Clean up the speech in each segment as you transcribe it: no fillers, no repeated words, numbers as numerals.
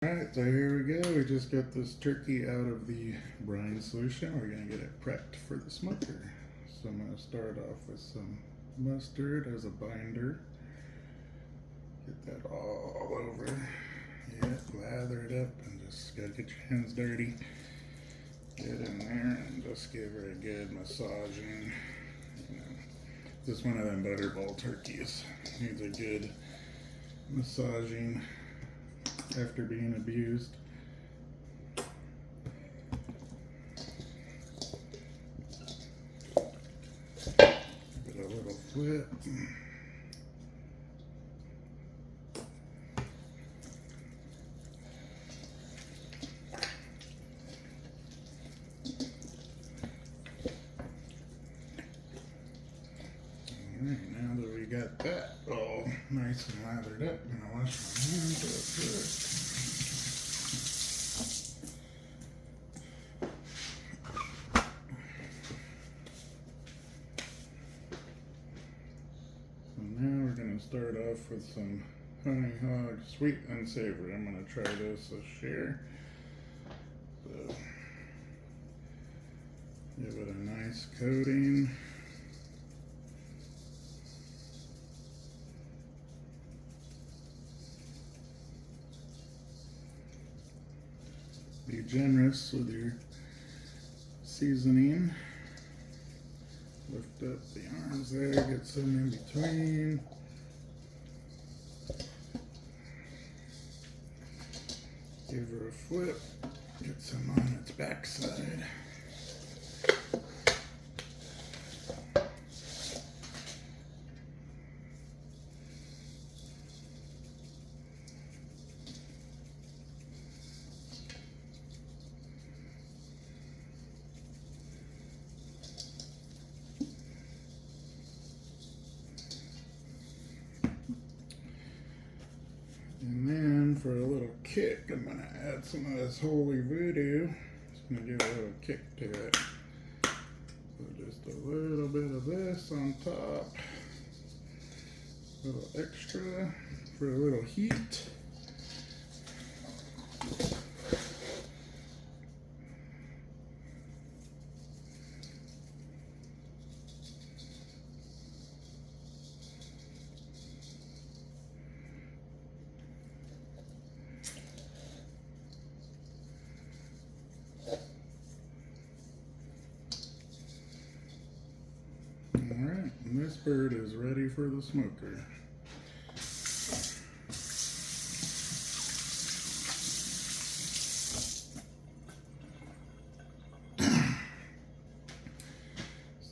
Alright, so here we go. We just got this turkey out of the brine solution. We're going to get it prepped for the smoker. So I'm going to start off with some mustard as a binder. Get that all over. Yeah, lather it up and just gotta get your hands dirty. Get in there and just give her a good massaging. You know, just one of them butterball turkeys. Needs a good massaging after being abused. Give it a little flip. Alright, now that we got that all nice and lathered up, I'm gonna wash my hands real quick. So now we're gonna start off with some honey hog sweet and savory. I'm gonna try this a share. So give it a nice coating. Be generous with your seasoning. Lift up the arms there, get some in between. Give her a flip, get some on its backside. And then for a little kick, I'm going to add some of this holy voodoo. Just going to give a little kick to it. So just a little bit of this on top. A little extra for a little heat. Alright, and this bird is ready for the smoker. So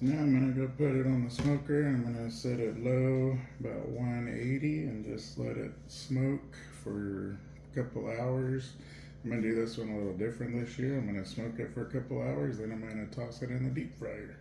now I'm going to go put it on the smoker. I'm going to set it low, about 180, and just let it smoke for a couple hours. I'm going to do this one a little different this year. I'm going to smoke it for a couple hours, then I'm going to toss it in the deep fryer.